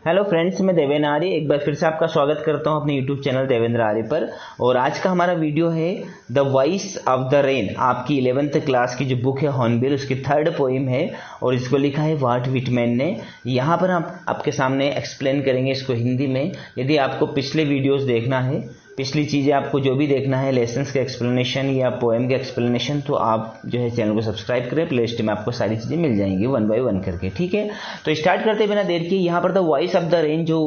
Hello friends, मैं देवेंद्र आर्य एक बार फिर से आपका स्वागत करता हूं अपने यूट्यूब चैनल देवेंद्र आर्य पर। और आज का हमारा वीडियो है the voice of the rain. आपकी 11th क्लास की जो बुक है हॉर्नबिल, उसकी 3rd पोइम है और इसको लिखा है वाल्ट व्हिटमैन ने। यहाँ पर हम आपके सामने एक्सप्लेन करेंगे इसको हिंदी में। यदि आपको पिछले वीडियोस देखना है, पिछली चीज़ें आपको जो भी देखना है, लेसन्स के एक्सप्लेनेशन या पोएम के एक्सप्लेनेशन, तो आप जो है चैनल को सब्सक्राइब करें। प्लेलिस्ट में आपको सारी चीज़ें मिल जाएंगी 1 बाय 1 करके, ठीक है। तो स्टार्ट करते बिना देर के। यहाँ पर the voice of the rain जो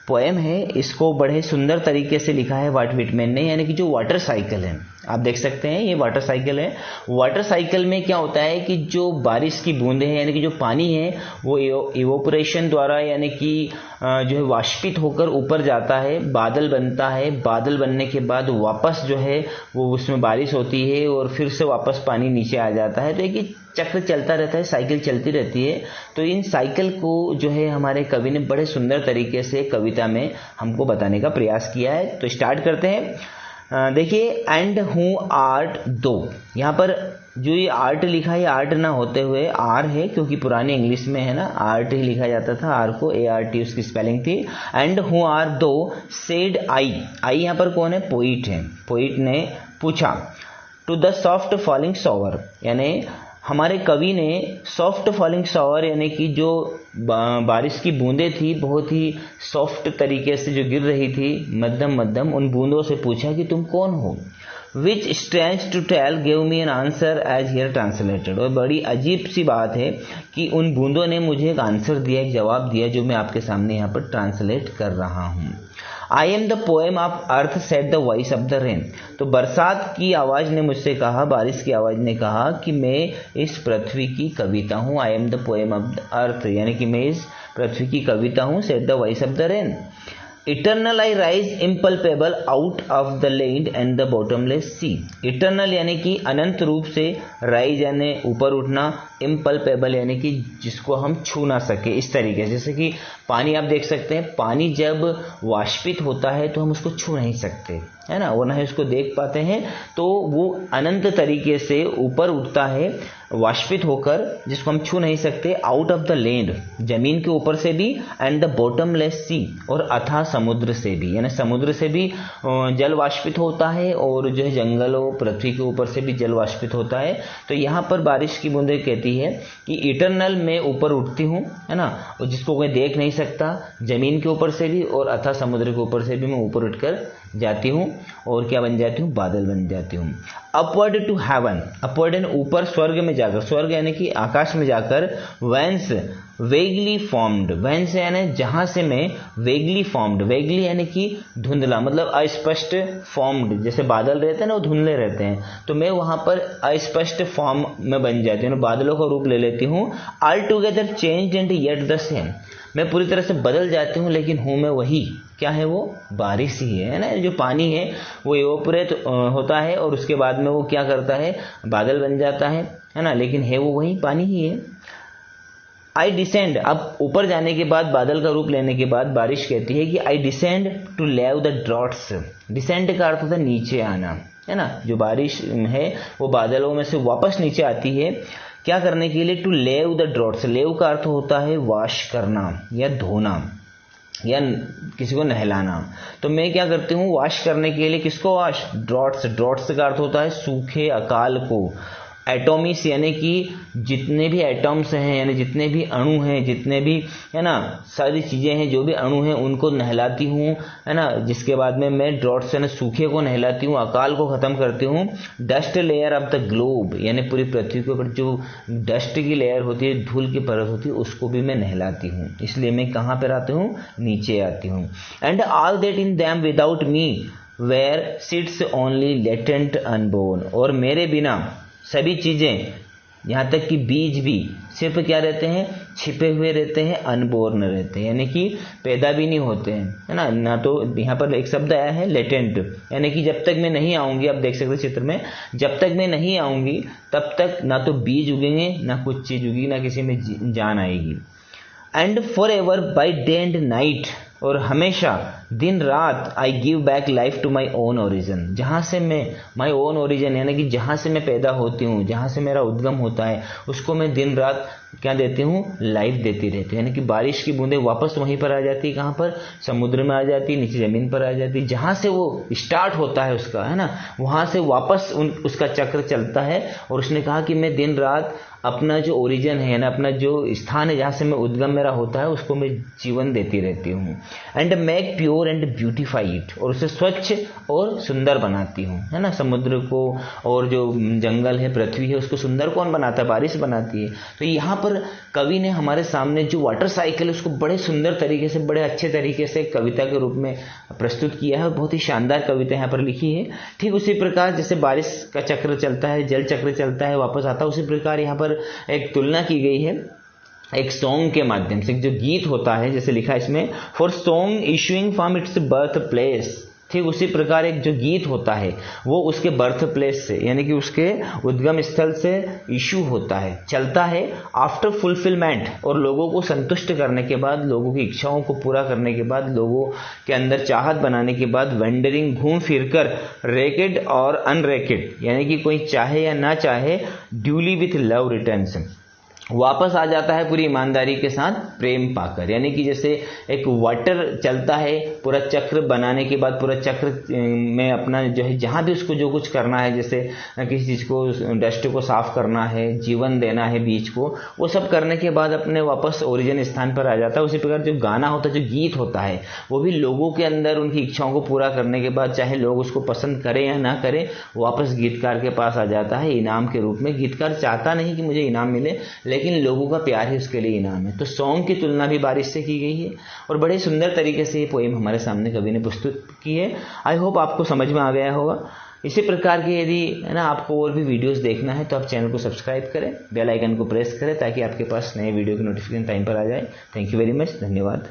पोएम है, इसको बड़े सुंदर तरीके से लिखा है वाल्ट व्हिटमैन ने। यानी कि जो वाटर साइकिल है, आप देख सकते हैं ये वाटर साइकिल है। वाटर साइकिल में क्या होता है कि जो बारिश की बूंदें हैं, यानी कि जो पानी है, वो इवोपरेशन द्वारा यानी कि जो है वाष्पित होकर ऊपर जाता है, बादल बनता है। बादल बनने के बाद वापस जो है वो उसमें बारिश होती है और फिर से वापस पानी नीचे आ जाता है। तो एक चक्र चलता रहता है, साइकिल चलती रहती है। तो इन साइकिल को जो है हमारे कवि ने बड़े सुंदर तरीके से कविता में हमको बताने का प्रयास किया है। तो स्टार्ट करते हैं। देखिए, एंड हु आर्ट दो, यहाँ पर जो ये आर्ट लिखा है, आर्ट ना होते हुए आर है, क्योंकि पुरानी इंग्लिश में है ना आर्ट ही लिखा जाता था, आर को ART उसकी स्पेलिंग थी। And who are thou said I यहाँ पर कौन है? पोइट है। पोइट ने पूछा to the soft falling shower, यानी हमारे कवि ने सॉफ्ट फॉलिंग शॉवर यानी कि जो बारिश की बूंदें थी, बहुत ही सॉफ्ट तरीके से जो गिर रही थी, मध्यम मध्यम, उन बूंदों से पूछा कि तुम कौन हो। Which strange to tell give me an answer as here translated. और बड़ी अजीब सी बात है कि उन बूंदों ने मुझे एक आंसर दिया, एक जवाब दिया, जो मैं आपके सामने यहाँ पर ट्रांसलेट कर रहा हूँ। I am the poem of earth said the voice of the rain. तो बरसात की आवाज़ ने मुझसे कहा, बारिश की आवाज़ ने कहा कि मैं इस पृथ्वी की कविता हूँ। I am the poem of the earth, यानी कि मैं इस पृथ्वी की कविता हूँ। Said the voice of the rain. Eternal I rise impalpable out of the land and the bottomless sea. Eternal यानी कि अनंत रूप से, राइज यानी ऊपर उठना, इम्पल्पेबल यानी कि जिसको हम छू ना सके, इस तरीके से। जैसे कि पानी आप देख सकते हैं, पानी जब वाष्पित होता है तो हम उसको छू नहीं सकते, है ना, वो ना ही उसको देख पाते हैं। तो वो अनंत तरीके से ऊपर उठता है वाष्पित होकर, जिसको हम छू नहीं सकते। आउट ऑफ द लैंड, जमीन के ऊपर से भी, एंड द बॉटमलेस सी, और अथाह समुद्र से भी, यानी समुद्र से भी जल वाष्पित होता है, और जो है जंगलों, पृथ्वी के ऊपर से भी जल वाष्पित होता है। तो यहाँ पर बारिश की बूंदें कहती है कि इटर्नल में ऊपर उठती हूँ, है ना, और जिसको कोई देख नहीं सकता, जमीन के ऊपर से भी और अथाह समुद्र के ऊपर से भी मैं ऊपर उठकर जाती हूँ, और क्या बन जाती हूँ? बादल बन जाती हूँ। अपवर्ड टू हेवन, अपवर्ड यानी ऊपर, स्वर्ग में जाकर, स्वर्ग यानी कि आकाश में जाकर। वेंस वेगली फॉर्म्ड, वेंस यानी जहां से मैं, वेगली फॉर्म्ड, वेगली यानी कि धुंधला, मतलब अस्पष्ट, फॉर्म्ड, जैसे बादल रहते हैं ना, वो धुंधले रहते हैं, तो मैं वहां पर अस्पष्ट फॉर्म में बन जाती हूँ, बादलों का रूप ले लेती हूँ। All together changed and yet the same, मैं पूरी तरह से बदल जाती हूँ, लेकिन हूँ मैं वही। क्या है वो? बारिश ही है ना। जो पानी है वो इवोपरेट होता है और उसके बाद में वो क्या करता है? बादल बन जाता है ना, लेकिन है वो वही, पानी ही है। आई डिसेंड, अब ऊपर जाने के बाद, बादल का रूप लेने के बाद बारिश कहती है कि आई डिसेंड टू लेव द ड्रॉट्स। डिसेंड का अर्थ होता है नीचे आना, है ना। जो बारिश है वो बादलों में से वापस नीचे आती है, क्या करने के लिए? टू लेव द ड्रॉट्स। लेव का अर्थ होता है वॉश करना या धोना या किसी को नहलाना। तो मैं क्या करती हूँ? वॉश करने के लिए किसको वॉश? ड्रॉट्स। ड्रॉट्स का अर्थ होता है सूखे, अकाल को। एटॉमिस यानी कि जितने भी एटम्स हैं, यानी जितने भी अणु हैं, जितने भी, है ना, सारी चीज़ें हैं, जो भी अणु हैं, उनको नहलाती हूँ, है ना। जिसके बाद में मैं ड्रॉट्स यानी सूखे को नहलाती हूँ, अकाल को ख़त्म करती हूँ। Dust layer of the globe, यानी पूरी पृथ्वी के ऊपर जो डस्ट की लेयर होती है, धूल की परत होती है, उसको भी मैं नहलाती हूँ। इसलिए मैं कहाँ पर आती हूँ? नीचे आती हूँ। And all that in them without me where sits only latent unborn, और मेरे बिना सभी चीज़ें, यहाँ तक कि बीज भी, सिर्फ क्या रहते हैं? छिपे हुए रहते हैं, अनबोर्न रहते हैं, यानी कि पैदा भी नहीं होते हैं, है ना। ना तो यहाँ पर एक शब्द आया है लेटेंट, यानी कि जब तक मैं नहीं आऊँगी, आप देख सकते चित्र में, जब तक मैं नहीं आऊँगी तब तक ना तो बीज उगेंगे, ना कुछ चीज़ उगेगी, ना किसी में जान आएगी। And for ever by day and night, और हमेशा दिन रात I give back life to my own origin, जहाँ से मैं माई ओन ओरिजिन यानी कि जहाँ से मैं पैदा होती हूँ, जहाँ से मेरा उद्गम होता है, उसको मैं दिन रात क्या देती हूँ, लाइफ देती रहती हूँ। यानी कि बारिश की बूंदें वापस वहीं पर आ जाती है, कहाँ पर, समुद्र में आ जाती है, नीचे जमीन पर आ जाती है, जहाँ से वो स्टार्ट होता है उसका, है ना, वहाँ से वापस उसका चक्र चलता है। और उसने कहा कि मैं दिन रात अपना जो ओरिजिन है ना, अपना जो स्थान है जहाँ से मैं उद्गम मेरा होता है, उसको मैं जीवन देती रहती हूँ। And make pure and beautify it, और उसे स्वच्छ और सुंदर बनाती हूँ, है ना। समुद्र को और जो जंगल है, पृथ्वी है, उसको सुंदर कौन बनाता है, बारिश बनाती है। तो यहाँ पर कवि ने हमारे सामने जो वाटर साइकिल है उसको बड़े सुंदर तरीके से, बड़े अच्छे तरीके से कविता के रूप में प्रस्तुत किया है। बहुत ही शानदार कविता यहाँ पर लिखी है। ठीक उसी प्रकार जैसे बारिश का चक्र चलता है, जल चक्र चलता है, वापस आता है, उसी प्रकार यहाँ पर एक तुलना की गई है एक सॉन्ग के माध्यम से। जो गीत होता है, जैसे लिखा है इसमें, for song issuing from its birth place, ठीक उसी प्रकार एक जो गीत होता है वो उसके बर्थ प्लेस से यानी कि उसके उद्गम स्थल से इशू होता है, चलता है। आफ्टर फुलफिलमेंट, और लोगों को संतुष्ट करने के बाद, लोगों की इच्छाओं को पूरा करने के बाद, लोगों के अंदर चाहत बनाने के बाद, वेंडरिंग घूम फिर कर, रेकेड और अनरेकेड यानी कि कोई चाहे या ना चाहे, ड्यूली विथ लव रिटर्न्स, वापस आ जाता है पूरी ईमानदारी के साथ प्रेम पाकर। यानी कि जैसे एक वाटर चलता है, पूरा चक्र बनाने के बाद, पूरा चक्र में अपना जो है जहाँ भी उसको जो कुछ करना है, जैसे किसी चीज़ को, डस्ट को साफ करना है, जीवन देना है बीज को, वो सब करने के बाद अपने वापस ओरिजिन स्थान पर आ जाता है। उसी प्रकार जो गाना होता है, जो गीत होता है, वो भी लोगों के अंदर उनकी इच्छाओं को पूरा करने के बाद, चाहे लोग उसको पसंद करें या ना करें, वापस गीतकार के पास आ जाता है इनाम के रूप में। गीतकार चाहता नहीं कि मुझे इनाम मिले, लेकिन लोगों का प्यार ही उसके लिए इनाम है। तो सॉन्ग की तुलना भी बारिश से की गई है और बड़े सुंदर तरीके से ये पोएम हमारे सामने कवि ने प्रस्तुत की है। आई होप आपको समझ में आ गया होगा। इसी प्रकार के यदि है ना आपको और भी वीडियोस देखना है तो आप चैनल को सब्सक्राइब करें, बेल आइकन को प्रेस करें ताकि आपके पास नए वीडियो की नोटिफिकेशन टाइम पर आ जाए। थैंक यू वेरी मच, धन्यवाद।